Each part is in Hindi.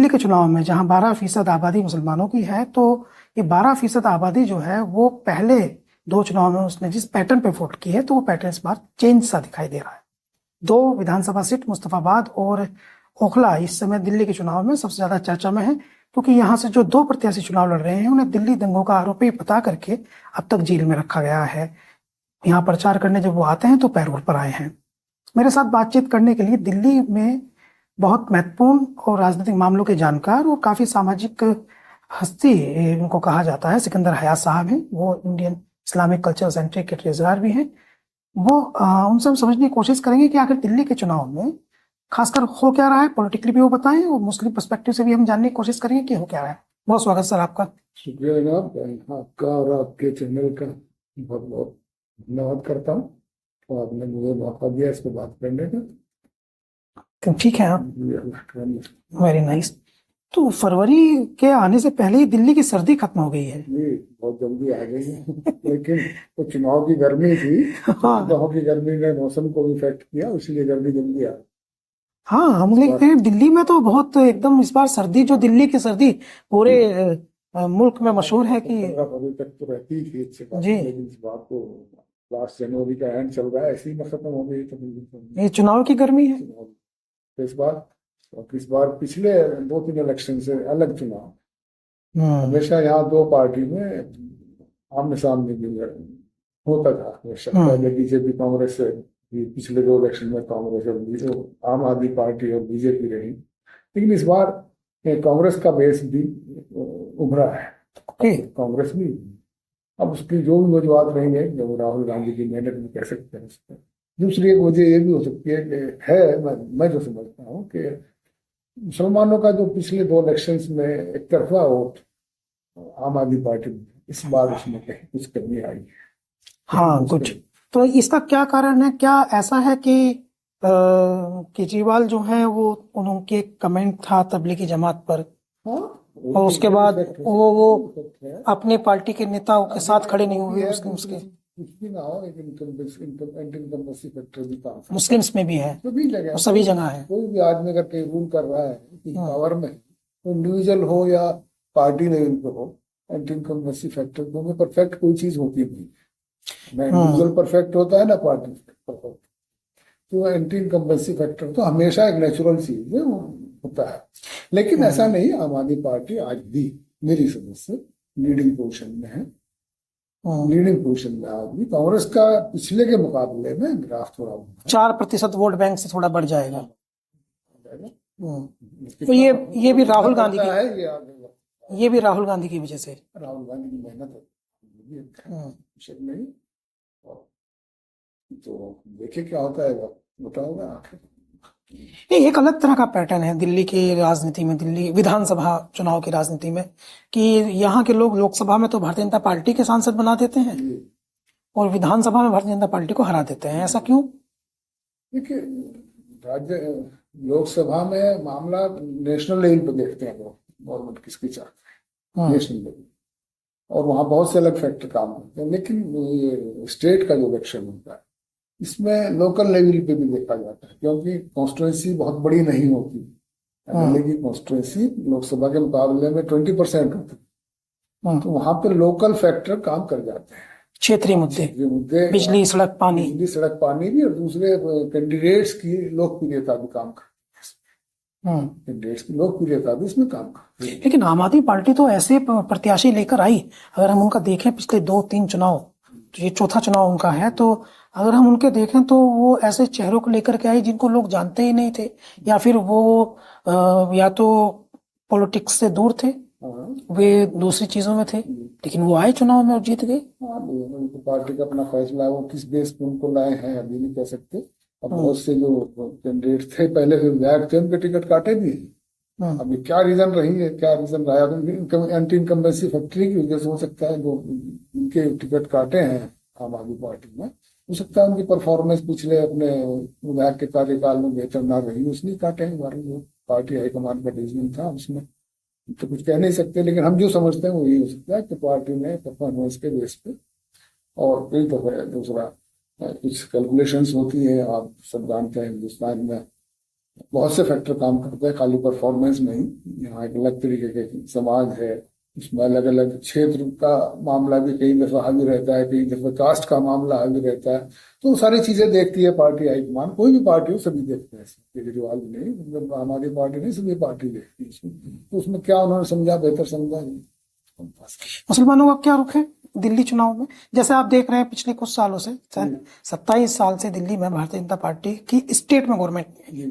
दिल्ली के चुनाव में जहां 12% आबादी मुसलमानों की है, तो ये 12% आबादी जो है वो पहले दो चुनाव में उसने जिस पैटर्न पे वोट की है, तो वो पैटर्न इस बार चेंज सा दिखाई दे रहा है। दो विधानसभा सीट मुस्तफाबाद और ओखला इस समय दिल्ली के चुनाव में सबसे ज्यादा चर्चा में है, क्योंकि यहाँ से जो दो प्रत्याशी चुनाव लड़ रहे हैं उन्हें दिल्ली दंगों का आरोपी बता करके अब तक जेल में रखा गया है। यहाँ प्रचार करने जब वो आते हैं तो पैरोल पर आए हैं। मेरे साथ बातचीत करने के लिए दिल्ली में बहुत महत्वपूर्ण और राजनीतिक मामलों के जानकार और काफी सामाजिक हस्ती उनको कहा जाता है, सिकंदर हयात साहब हैं। वो इंडियन इस्लामिक कल्चर सेंटर के ट्रेजरर भी हैं। वो उनसे हम समझने की कोशिश करेंगे कि आखिर दिल्ली के चुनाव में खासकर हो क्या रहा है, पॉलिटिकली भी वो बताएं और मुस्लिम पर्सपेक्टिव से भी हम जानने की कोशिश करेंगे कि हो क्या रहा है। बहुत स्वागत सर आपका। शुक्रिया जनाब, आपका और आपके चैनल का बहुत बहुत धन्यवाद करता हूँ। तो आपने मुझे मौका दिया इस पर बात करने का। ठीक है, वेरी नाइस। तो फरवरी के आने से पहले ही दिल्ली की सर्दी खत्म हो गई है। जी, बहुत जल्दी आ गई है। लेकिन तो चुनाव की गर्मी थी। हाँ, चुनाव की गर्मी ने मौसम को भी इफेक्ट किया, इसलिए गर्मी जल्दी आ। हाँ, हम देखते हैं दिल्ली में तो बहुत एकदम इस बार सर्दी, जो दिल्ली की सर्दी पूरे मुल्क में मशहूर है कि अभी तक तो रहती ही थी अच्छे जी, लेकिन इस बार तो लास्ट जनवरी का एंड चल रहा है, ऐसे ही में खत्म हो गई। तो ये चुनाव की गर्मी है। तो इस बार पिछले 2-3 इलेक्शन से अलग चुनाव। हमेशा यहाँ दो पार्टी में आमने सामने भी होता था हमेशा। पहले बीजेपी कांग्रेस से, पिछले 2 इलेक्शन में कांग्रेस और आम आदमी पार्टी और बीजेपी रही। लेकिन इस बार कांग्रेस का बेस भी उभरा है। कांग्रेस भी अब उसकी जो भी वजूहत रही है, जो राहुल गांधी की मेहनत भी कह सकते हैं उसको। दूसरी एक वजह ये भी हो सकती है कि मैं जो समझता हूँ कि मुसलमानों का जो पिछले 2 इलेक्शंस में एक तरफा वोट आम आदमी पार्टी में, इस बार उसमें कहीं कुछ कमी आई है। हाँ, कुछ तो इसका क्या कारण है? क्या ऐसा है कि केजरीवाल जो है वो उनके कमेंट था तबलीगी जमात पर, हाँ, और उसके बाद वो अपनी पार्टी के नेताओं के साथ खड़े नहीं हुए, उसके कुछ भी ना हो, लेकिन इनकम्बेंसी फैक्टर भी काम मुस्लिम्स में भी है, सभी जगह है। कोई भी आदमी अगर कहीं रूल कर रहा है कि पावर में, तो इंडिविजुअल हो या पार्टी लेवल पे हो, एंटी इनकम्बेंसी फैक्टर दोनों परफेक्ट कोई चीज होती नहीं। ना इंडिविजुअल परफेक्ट होता है ना पार्टी परफेक्ट। तो एंटी इनकम्बेंसी फैक्टर तो हमेशा एक नेचुरल चीज है, होता है। लेकिन ऐसा नहीं, आम आदमी पार्टी आज भी मेरी समझ से लीडिंग पोजीशन में है। लीडिंग पोजीशन में आदमी कांग्रेस का पिछले के मुकाबले में ग्राफ थोड़ा 4% वोट बैंक से थोड़ा बढ़ जाएगा। तो ये भी राहुल गांधी की है, ये भी राहुल गांधी की वजह से, राहुल गांधी की मेहनत है नहीं। तो देखिए क्या होता है, बताऊंगा आखिर। ये एक अलग तरह का पैटर्न है दिल्ली की राजनीति में, दिल्ली विधानसभा चुनाव की राजनीति में, कि यहाँ के लोग लोकसभा में तो भारतीय जनता पार्टी के सांसद बना देते हैं और विधानसभा में भारतीय जनता पार्टी को हरा देते हैं। ऐसा क्यों? देखिए, राज्य लोकसभा में मामला नेशनल लेवल पे देखते हैं लोग, गवर्नमेंट किसकी चाहते हैं नेशनल लेवल, और वहाँ बहुत से अलग फैक्टर काम करते हैं। लेकिन स्टेट का जो इलेक्शन होता है, इसमें लोकल लेवल पे भी देखा जाता है, क्योंकि कॉन्स्टिट्यूंसी बहुत बड़ी नहीं होती। एमएलए की कॉन्स्टिट्यूंसी लोकसभा के मुकाबले में 20% होती है। तो वहां पे लोकल फैक्टर काम कर जाते हैं, क्षेत्रीय मुद्दे, बिजली सड़क पानी भी, और दूसरे कैंडिडेट्स की लोकप्रियता भी काम करती है। कैंडिडेट्स की लोकप्रियता भी इसमें काम करती है। लेकिन आम आदमी पार्टी तो ऐसे प्रत्याशी लेकर आई, अगर हम उनका देखें पिछले 2-3 चुनाव, ये चौथा चुनाव उनका है, तो अगर हम उनके देखें तो वो ऐसे चेहरों को लेकर के आई जिनको लोग जानते ही नहीं थे, या फिर वो या तो पॉलिटिक्स से दूर थे, वे दूसरी चीजों में थे, लेकिन वो आए चुनाव में और जीत गए। पार्टी का अपना फैसला है, वो किस बेस पे उनको लाए हैं अभी नहीं कह सकते। अब बहुत से जो कैंडिडेट थे पहले से विधायक थे, उनके टिकट काटे भी। अभी क्या रीजन रही है, क्या रीजन रहा है, एंटी इनकम्बेंसी फैक्ट्री की वजह से हो सकता है। जो उनके टिकट काटे हैं आम आदमी पार्टी में, हो सकता है उनकी परफॉर्मेंस पिछले अपने विधायक के कार्यकाल में बेहतर ना रही, उसने काटे हैं। जो पार्टी हाईकमान का डिसीजन था, उसमें तो कुछ कह नहीं सकते। लेकिन हम जो समझते हैं वो यही हो सकता है कि पार्टी ने परफॉर्मेंस के बेस पे, और कई दफे दूसरा कुछ कैलकुलेशंस होती है, आप सब जानते हैं हिंदुस्तान में बहुत से फैक्टर काम करते हैं, खाली परफॉर्मेंस नहीं। यहाँ एक अलग तरीके के समाज है, उसमें अलग अलग क्षेत्र का मामला भी कई दफा हावी रहता है, कई दफा कास्ट का मामला हावी रहता है। तो सारी चीजें देखती है पार्टी हाईकमान, कोई भी पार्टी हो सभी देखते हैं, केजरीवाल भी नहीं, मतलब हमारी पार्टी नहीं, सभी पार्टी देखती है उसमें। तो उसमें क्या उन्होंने समझा, बेहतर समझा नहीं। मुसलमानों का क्या रुख है दिल्ली चुनाव में? जैसे आप देख रहे हैं पिछले कुछ सालों से, 27 साल से दिल्ली में भारतीय जनता पार्टी की स्टेट में गवर्नमेंट है,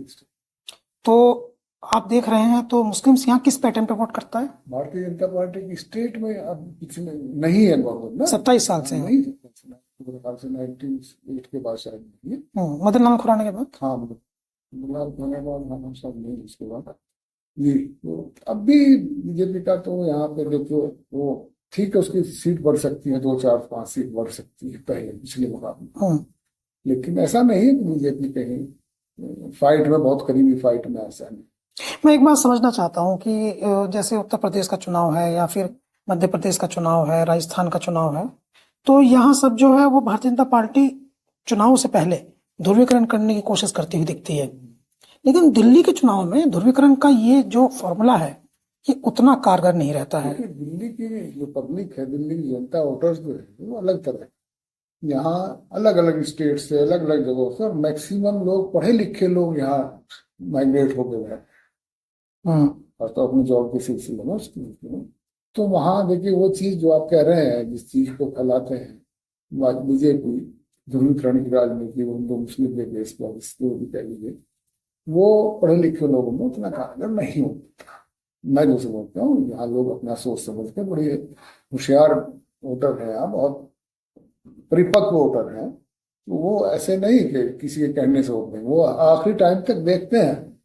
तो आप देख रहे हैं तो मुस्लिम्स यहाँ किस पैटर्न पे वोट करता है? भारतीय जनता पार्टी की स्टेट में अब पिछले नहीं है गवर्नमेंट ना, 27 साल से नहीं, 98 के बाद शायद नहीं है। मदन लाल खुराना के बाद। हाँ, मतलब हम सब नहीं उसके बाद जी। तो अब भी बीजेपी का तो यहाँ पे देखो, वो ठीक है, उसकी सीट बढ़ सकती है, 2 4 5 सीट बढ़ सकती है पहले पिछले मुकाबले, लेकिन ऐसा नहीं है कि बीजेपी कहीं फाइट में, बहुत करीबी फाइट में, ऐसा नहीं। मैं एक बात समझना चाहता हूँ कि जैसे उत्तर प्रदेश का चुनाव है या फिर मध्य प्रदेश का चुनाव है, राजस्थान का चुनाव है, तो यहाँ सब जो है वो भारतीय जनता पार्टी चुनाव से पहले ध्रुवीकरण करने की कोशिश करती हुई दिखती है, लेकिन दिल्ली के चुनाव में ध्रुवीकरण का ये जो फॉर्मूला है ये उतना कारगर नहीं रहता है। दिल्ली की जो पब्लिक है, दिल्ली की जनता, वोटर्स जो है वो अलग तरह है। यहाँ अलग अलग स्टेट से, अलग अलग जगहों से, और मैक्सिमम लोग पढ़े लिखे लोग यहाँ माइग्रेट हो गए हैं, और तो अपनी जॉब के सिलसिले में, उसकी। तो वहाँ देखिए, वो चीज जो आप कह रहे हैं, जिस चीज को फैलाते हैं बीजेपी, ध्रुवीकरण की राजनीति, हिंदू मुस्लिम के बेस पर, इसको भी कह लीजिए, वो पढ़े लिखे लोगों में उतना कारगर नहीं होता। मैं जो समझता हूँ, यहाँ लोग अपना सोच समझ के, बड़े होशियार वोटर हैं यहाँ, बहुत परिपक्व वोटर हैं। तो वो ऐसे नहीं कि किसी के कहने से वोट नहीं, वो आखिरी टाइम तक देखते हैं,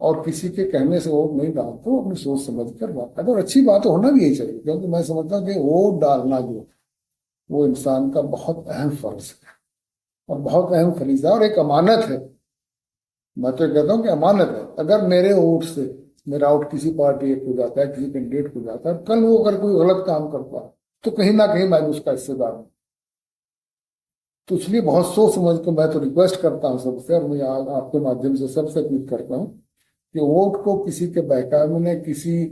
और किसी के कहने से वोट नहीं डालते, वो अपनी सोच समझ कर वोट करते। और अच्छी बात होना भी यही चाहिए, क्योंकि मैं समझता हूँ कि वोट डालना जो, वो इंसान का बहुत अहम फर्ज है, और बहुत अहम फरीजा, और एक अमानत है। मैं तो कहता हूँ कि अमानत है। अगर मेरे वोट से मेरा वोट किसी पार्टी को जाता है, किसी कैंडिडेट को जाता है, कल वो अगर कोई गलत काम करता है, तो कहीं ना कहीं मैं उसका हिस्सेदार हूँ। तो इसलिए बहुत सोच समझ कर मैं तो रिक्वेस्ट करता हूँ सबसे, और मैं आपके माध्यम से सबसे अपील करता हूँ कि वोट को किसी के बहकावे में, किसी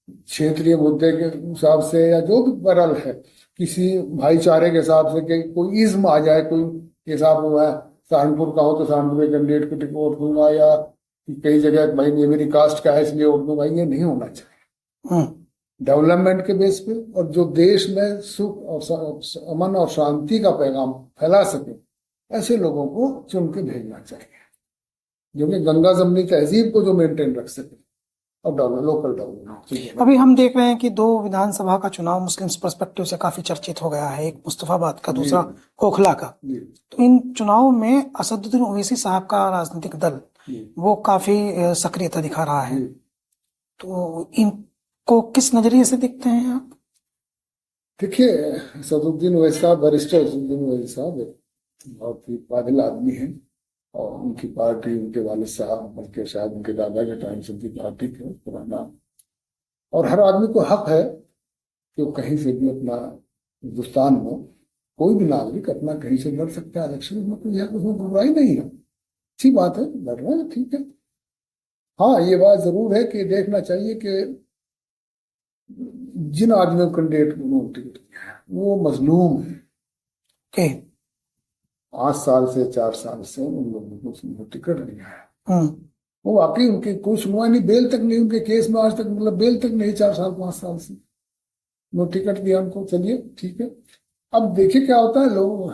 क्षेत्रीय मुद्दे के हिसाब से, या जो भी बरल है, किसी भाईचारे के हिसाब से, कि कोई इज्म आ जाए, कोई हिसाब हुआ है, सहारनपुर का हो तो सहारनपुर के कैंडिडेट को टिकट वोट दूंगा, या कई जगह भाई ये मेरी कास्ट का है इसलिए वोट दूंगा, ये नहीं होना चाहिए। डेवलपमेंट के बेस पे, और जो देश में सुख और अमन और शांति का पैगाम फैला सके, ऐसे लोगों को चुन के भेजना चाहिए, जो कि गंगा जमनी तहजीब को जो मेंटेन रख सके, और लोकल डेवलपमेंट। अभी हम देख रहे हैं कि 2 विधानसभा का चुनाव मुस्लिम पर्सपेक्टिव से काफी चर्चित हो गया है, एक मुस्तफाबाद का, दूसरा खोखला का। तो इन चुनाव में असदुद्दीन ओवैसी साहब का राजनीतिक दल वो काफी सक्रियता दिखा रहा है, तो इनको किस नजरिए से देखते हैं आप? देखिए, असदुद्दीन ओवैसी साहब, बैरिस्टर असदुद्दीन ओवैसी साहब बहुत ही काबिल आदमी है, और उनकी पार्टी, उनके वालिद साहब, बल्कि शायद उनके दादा के टाइम से उनकी पार्टी थी पुराना। और हर आदमी को हक है कि वो कहीं से भी अपना, हिंदुस्तान में कोई भी नागरिक अपना कहीं से लड़ सकता है इलेक्शन में, कोई उसमें बुराई नहीं है, अच्छी बात है, लड़ रहे हैं, ठीक है। हाँ, ये बात जरूर है कि देखना चाहिए कि जिन आदमियों को कैंडिडेट को टिकट दिया है वो मजलूम है। 5 साल से 4 साल से उन लोगों को उसने टिकट दिया है, वो वाकई उनकी कोई सुनवाई नहीं, बेल तक नहीं, उनके केस में आज तक, मतलब बेल तक नहीं, 4 साल 5 साल से वो टिकट दिया उनको, चलिए ठीक है। अब देखिए क्या होता है, लोग,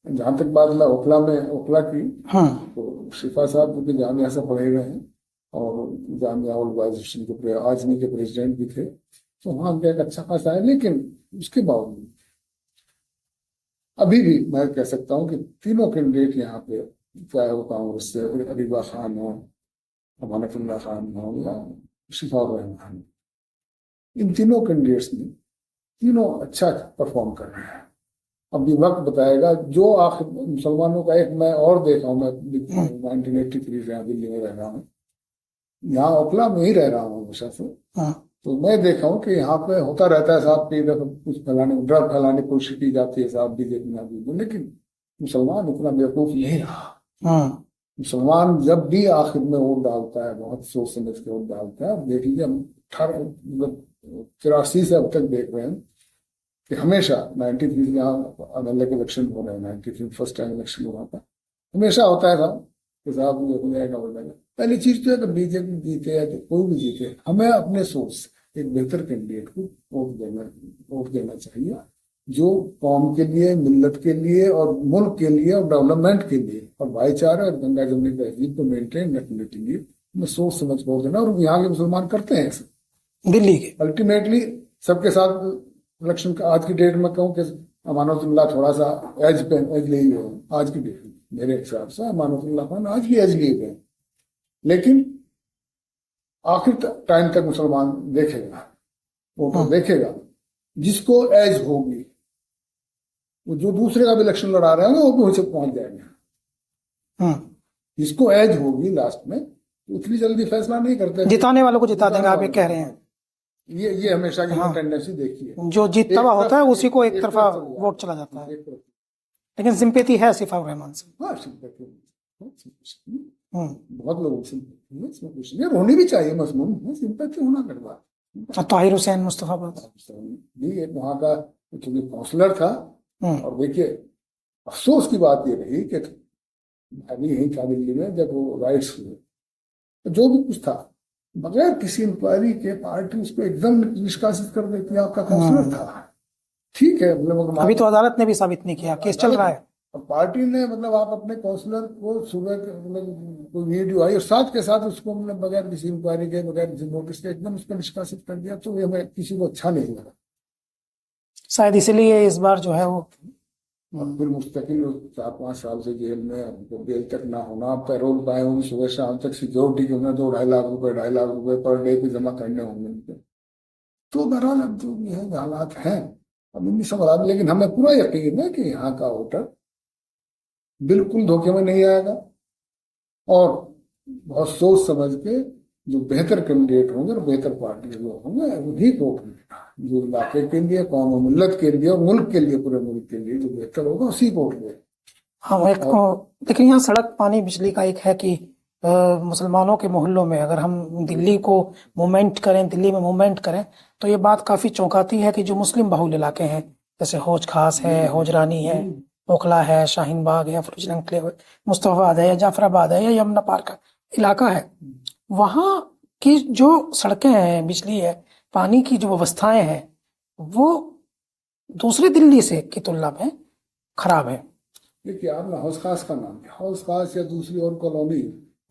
जहां तक बात मैं ओखला की, तो शिफा साहब जो जामिया से पढ़े हुए हैं, और जामिया ओल्ड बॉयज हॉस्टल के आजमी के प्रेसिडेंट भी थे, तो वहां उनका एक अच्छा खासा है। लेकिन उसके बावजूद अभी भी मैं कह सकता हूँ कि तीनों कैंडिडेट यहाँ पे, चाहे वो कांग्रेस से अरीबा खान हो, अमानतुल्लाह खान हो, या शिफा रहमान, इन तीनों कैंडिडेट्स ने तीनों अच्छा परफॉर्म कर रहे हैं। अभी वक्त बताएगा। जो आखिर मुसलमानों का एक मैं और देखा हूँ, मैं 1983 से यहाँ दिल्ली में रह रहा हूँ, यहाँ ओखला में ही रह रहा हूँ हमेशा से, तो मैं देखा हूँ कि यहाँ पे होता रहता है साहब, कई दफा कुछ फैलाने, ड्रग फैलाने की कोशिश की जाती है साहब बीजेपी में, लेकिन मुसलमान इतना बेवकूफ नहीं रहा। मुसलमान जब भी आखिर में वोट डालता है बहुत सोच समझ के वोट डालता है। अब देख लीजिए हम 83 से अब तक देख रहे हैं कि हमेशा 93 में यहाँ एमएलए के इलेक्शन हो रहे हैं, 93 फर्स्ट टाइम इलेक्शन हुआ था, हमेशा होता है साहब कि साहब ये हो जाएगा हो जाएगा। पहली चीज तो है कि बीजेपी जीते या कोई भी जीते, हमें अपने सोच से एक बेहतर कैंडिडेट को वोट देना चाहिए, जो कौम के लिए, मिल्लत के लिए और मुल्क के लिए और डेवलपमेंट के लिए और भाईचारे और गंगा जमुनी तहजीब को मेंटेन रखने के लिए हमें सोच समझ को देना। और यहाँ के मुसलमान करते हैं ऐसे, दिल्ली के अल्टीमेटली सबके साथ इलेक्शन का। आज की डेट में कहूँ कि अमानतुल्लाह थोड़ा सा एज ले ही है आज की डेट में, मेरे हिसाब से अमानतुल्लाह खान आज भी एज लिए गए, लेकिन आखिर टाइम तक मुसलमान देखेगा, वो तो देखेगा जिसको एज होगी, वो जो दूसरे का भी इलेक्शन लड़ा रहा है ना वो भी वहीं पहुंच जाएगा। जिसको एज होगी लास्ट में तो इतनी जल्दी फैसला नहीं करते, जिताने वालों को जिता देंगे, आप ये कह रहे हैं। ये हमेशा की टेंडेंसी देखी है, जो जीतता हुआ होता है उसी को एक तरफा वोट चला जाता है। लेकिन सिंपैथी है सिफाउर रहमान से। हाँ सिंपैथी बहुत लोगों से, इसमें कुछ नहीं, होनी भी चाहिए मजमून में, सिंपैथी होना करवा। ताहिर हुसैन मुस्तफाबाद भी एक वहां का क्योंकि काउंसलर था, और देखिए अफसोस की बात ये रही कि अभी यही था दिल्ली में जब वो राइट्स हुए, तो जो भी कुछ था बगैर किसी इंक्वायरी के पार्टी उसको एकदम निष्कासित कर देती है। आपका काउंसलर था, ठीक है, मतलब अभी तो अदालत ने भी साबित नहीं किया, केस चल रहा है। पार्टी ने मतलब आप अपने काउंसलर को सुबह मतलब कोई वीडियो आई और साथ के साथ उसको मतलब बगैर किसी इंक्वायरी के, बगैर किसी नोटिस के एकदम उसको निष्कासित कर दिया, तो ये हमें किसी को अच्छा नहीं लगा। शायद इसलिए इस बार जो है वो फिर मुस्तकिल 4-5 साल से जेल में, हमको जेल तक ना होना, पैरोल पाए होंगे सुबह शाम तक, सिक्योरिटी के उन्हें 2-2.5 लाख रुपए 2.5 लाख रुपए पर डे पे जमा करने होंगे। तो बहरहाल अब जो भी है हालात हैं अब इनकी सवाल, लेकिन हमें पूरा यकीन है कि यहाँ का वोटर बिल्कुल धोखे में नहीं आएगा और बहुत सोच समझ के जो बेहतर कैंडिडेट होंगे और बेहतर पार्टी के लोग होंगे वही वोट मिलेगा, जो इलाके के लिए, कौम और मिल्लत के लिए और मुल्क के लिए, पूरे मुल्क के लिए जो बेहतर होगा उसी को वोट देगा। हाँ एक लेकिन यहाँ सड़क, पानी, बिजली का एक है कि मुसलमानों के मोहल्लों में अगर हम दिल्ली को मूवमेंट करें, दिल्ली में मूवमेंट करें, तो ये बात काफी चौंकाती है कि जो मुस्लिम बहुल इलाके हैं जैसे हौज खास है, हौज रानी है, ओखला है, शाहीन बाग है, फरूज एन्क्लेव, मुस्तफाबाद है या जाफराबाद है या यमुना पार्क का इलाका है, वहाँ की जो सड़कें हैं, बिजली है, पानी की जो व्यवस्थाएं हैं, वो दूसरे दिल्ली से की तुलना में खराब है। देखिए आपने हौज खास का नाम लिया, हौज खास या दूसरी और कॉलोनी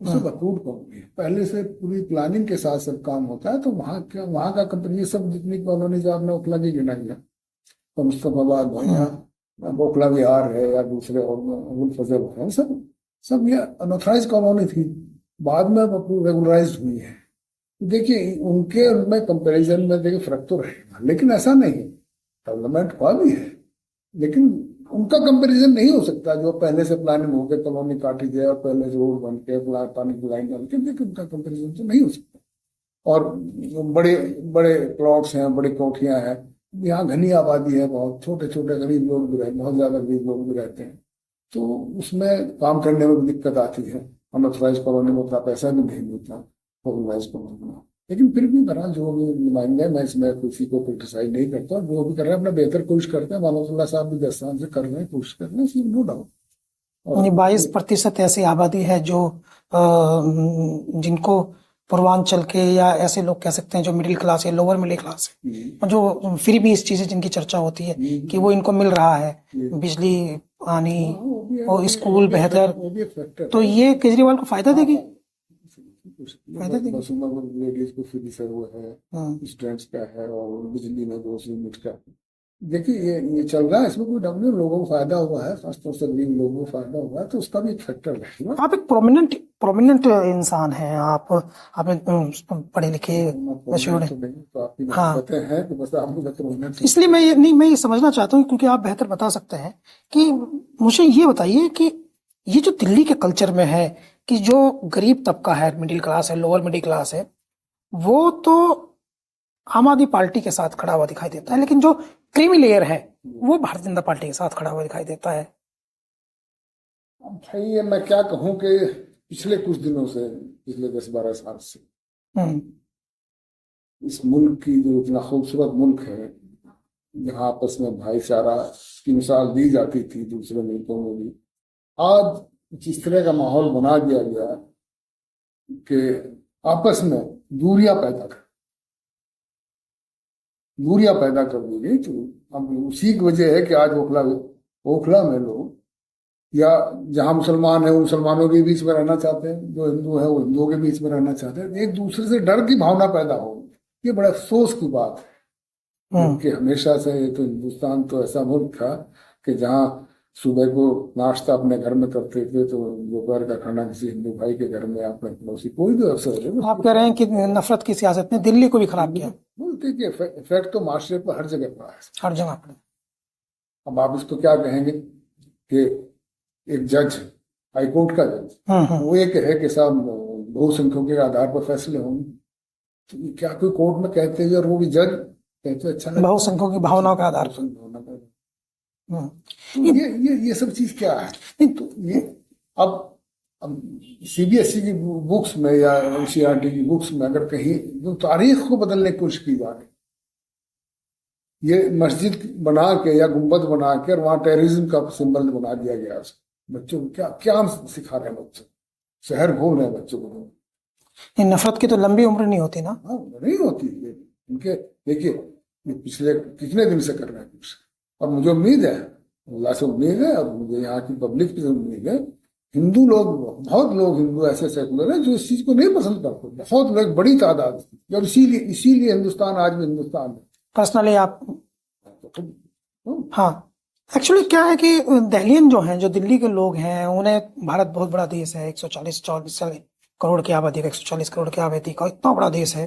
सब अप्रूव कॉलोनी है, पहले से पूरी प्लानिंग के साथ सब काम होता है। तो वहाँ का कंपनी सब जितनी कॉलोनी जो आपने ओखला की गिनाई है, तो मुस्तफाबाद है या ओखला विहार है या दूसरे और फजल है, सब ये अनऑथराइज कॉलोनी थी, बाद में रेगुलराइज हुई है। देखिए उनके उनमें कंपैरिजन में देखिए फर्क तो रहेगा, लेकिन ऐसा नहीं है, डेवलपमेंट हुआ भी है, लेकिन उनका कंपैरिजन नहीं हो सकता जो पहले से प्लानिंग होकर कॉलोनी काटी जाए और पहले से रोड बन के पानी की लाइन बन के, देखिए उनका कंपैरिजन तो नहीं हो सकता। और बड़े बड़े प्लॉट्स हैं, बड़ी कोठियां हैं, यहाँ घनी आबादी है, बहुत छोटे छोटे गरीब लोग भी रहते, बहुत ज्यादा गरीब लोग भी रहते हैं, तो उसमें काम करने में भी दिक्कत आती है। अनऑथराइज कॉलोनी में उतना पैसा भी नहीं मिलता ऑर्गेनाइज कॉलोनी में, लेकिन फिर भी बहरहाल जो भी नुमाइंदे, मैं इसमें किसी को क्रिटिसाइज नहीं करता, जो भी कर रहे हैं अपना बेहतर कोशिश करते हैं। मानवतुल्लाह साहब भी 10 साल से कर रहे हैं, कोशिश कर रहे हैं, इसमें नो डाउट। 22% ऐसी आबादी है जो जिनको पूर्वांचल के या ऐसे लोग कह सकते हैं जो मिडिल क्लास है, लोअर मिडिल क्लास है, जो फिर भी इस चीजें जिनकी चर्चा होती है कि वो इनको मिल रहा है, बिजली, पानी और स्कूल बेहतर, तो ये केजरीवाल को फायदा देगी। लेडीज को फ्री सर्व है, स्टूडेंट्स का है, और बिजली में 2 यूनिट का। देखिए ये चल रहा है, इसमें कोई डर नहीं, लोगों को फायदा हुआ है, खासतौर से गरीब लोगों को फायदा हुआ है, तो उसका भी एक फैक्टर है। आप एक प्रोमिनेंट इंसान हैं, आप पढ़े लिखे मशहूर हैं, हाँ, इसलिए मैं ये समझना चाहता हूँ, क्योंकि आप बेहतर बता सकते हैं, कि मुझे ये बताइए कि ये जो दिल्ली के कल्चर में है कि जो गरीब तबका है, मिडिल क्लास है, लोअर मिडिल क्लास है, वो तो आम आदमी पार्टी के साथ खड़ा हुआ दिखाई देता है, लेकिन जो क्रीमी लेयर है वो भारतीय जनता पार्टी के साथ खड़ा हुआ दिखाई देता है। भाई मैं क्या कहूँ कि पिछले कुछ दिनों से, पिछले 10-12 साल से हम्म, इस मुल्क की जो इतना खूबसूरत मुल्क है, जहाँ आपस में भाईचारा की मिसाल दी जाती थी दूसरे मुल्कों में भी, आज जिस तरह का माहौल बना दिया गया कि आपस में दूरियां पैदा कर दी गई। तो अब उसी की वजह है कि आज ओखला ओखला में लोग, या जहां मुसलमान है वो मुसलमानों के बीच में रहना चाहते हैं, जो हिंदू है वो हिंदुओं के बीच में रहना चाहते हैं, एक दूसरे से डर की भावना पैदा हो, ये बड़ा अफसोस की बात है। हम्म, जबकि हमेशा से ये तो हिंदुस्तान तो ऐसा मुल्क था कि जहाँ सुबह को नाश्ता अपने घर में करते थे तो दोपहर का खाना किसी हिंदू भाई के घर में, अपने पड़ोसी, कोई भी अवसर है आप कह रहे हैं कि नफरत की सियासत ने दिल्ली को भी खराब किया, बोलते कि इफेक्ट तो माशरे पर हर जगह पड़ा है। हर जगह पर। अब आप इसको क्या कहेंगे कि एक जज, हाईकोर्ट का जज, वो ये कहे कि साहब बहुसंख्यकों के आधार पर फैसले होंगे, तो ये क्या कोई कोर्ट में कहते हुए और वो भी जज कहते अच्छा लगता है? बहुसंख्यकों की भावनाओं के आधार पर। तो ये सब चीज क्या है? नहीं तो ये अब सीबीएसई की बुक्स में या एनसीईआरटी की बुक्स में अगर कहीं जो तारीख को बदलने की कोशिश की जा रही, ये मस्जिद बना के या गुंबद बना के और वहां टेररिज्म का सिंबल बना दिया गया, बच्चों को क्या क्या सिखा रहे हैं? बच्चे शहर घूम रहे हैं बच्चों को। नफरत की तो लंबी उम्र नहीं होती ना। हाँ, नहीं होती ये इनके। देखिए ये पिछले कितने दिन से कर रहे हैं कुछ, और मुझे उम्मीद है, अल्लाह से उम्मीद है, और मुझे यहाँ की पब्लिक से उम्मीद है, हिंदू लोग, बहुत लोग हिंदू ऐसे सेकुलर हैं जो इस चीज को नहीं पसंद करते, बहुत लोग, बड़ी तादाद, और इसीलिए हिंदुस्तान आज भी हिंदुस्तान है। पर्सनली आप, हाँ, एक्चुअली क्या है कि दहलीन जो हैं, जो दिल्ली के लोग हैं, उन्हें भारत बहुत बड़ा देश है, 140 करोड़ की आबादी का, 140 करोड़ की आबादी का इतना बड़ा देश है,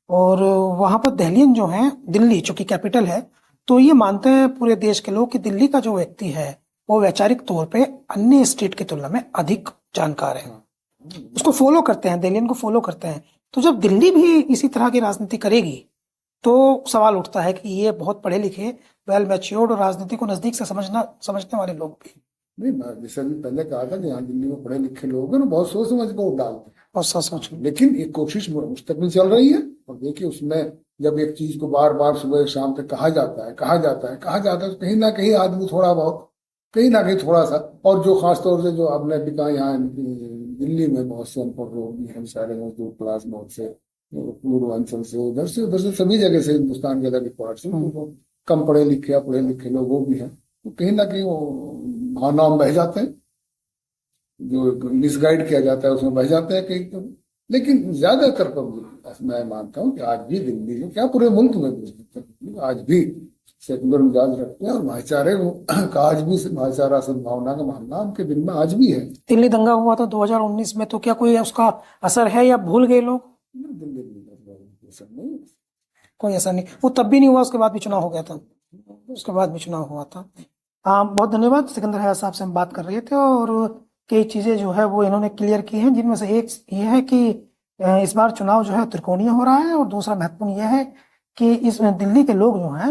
और वहां पर दहलीन जो है, दिल्ली चूंकि कैपिटल है, तो ये मानते हैं पूरे देश के लोग कि दिल्ली का जो व्यक्ति है वो वैचारिक तौर पे अन्य स्टेट की तुलना में अधिक जानकार है, उसको फॉलो करते हैं, दहलीन को फॉलो करते हैं। तो जब दिल्ली भी इसी तरह की राजनीति करेगी तो सवाल उठता है कि ये बहुत पढ़े लिखे, वेल मैच्योर्ड और राजनीति को नजदीक से समझने वाले लोग भी। नहीं, मैं जैसे भी पहले कहा था कि यहाँ दिल्ली में पढ़े लिखे लोग हैं ना, बहुत सोच समझ को डालते हैं, और सच में, लेकिन एक कोशिश मुस्तकिल चल रही है। और देखिए उसमें जब एक चीज को बार बार सुबह शाम तक कहा जाता है तो कहीं ना कहीं आदमी थोड़ा बहुत, कहीं ना कहीं थोड़ा सा, और जो खासतौर से जो आपने भी कहा, यहाँ दिल्ली में बहुत से अनपढ़ लोग भी हैं, सारे मजदूर क्लास, बहुत से पूर्वांचल से, उधर से सभी जगह से, हिंदुस्तान के अलग पार्ट से, तो कम पढ़े लिखे या पढ़े लिखे लोग वो भी हैं, तो कहीं ना कहीं वो भावनाओं में बह जाते हैं, जो मिसगाइड किया जाता है उसमें बह जाते हैं कहीं तो। लेकिन ज्यादातर पब्लिक, मैं मानता हूँ कि आज भी दिल्ली में, क्या पूरे मुल्क में भी, आज भी सेकुलर मिजाज रखते हैं, और भाईचारे का आज भी, भाईचारा सद्भावना का मामला उनके दिल में आज भी है। दिल्ली दंगा हुआ था 2019 में, तो क्या कोई उसका असर है या भूल गए लोग? दिल्ली में ऐसा नहीं, कोई असर नहीं, वो तब भी नहीं हुआ, उसके बाद भी चुनाव हो गया था, उसके बाद भी चुनाव हुआ था। हाँ, बहुत धन्यवाद। सिकंदर हयात साहब से हम बात कर रहे थे, और कई चीजें जो है वो इन्होंने क्लियर की हैं, जिनमें से एक ये है कि इस बार चुनाव जो है त्रिकोणीय हो रहा है, और दूसरा महत्वपूर्ण यह है कि इसमें दिल्ली के लोग जो हैं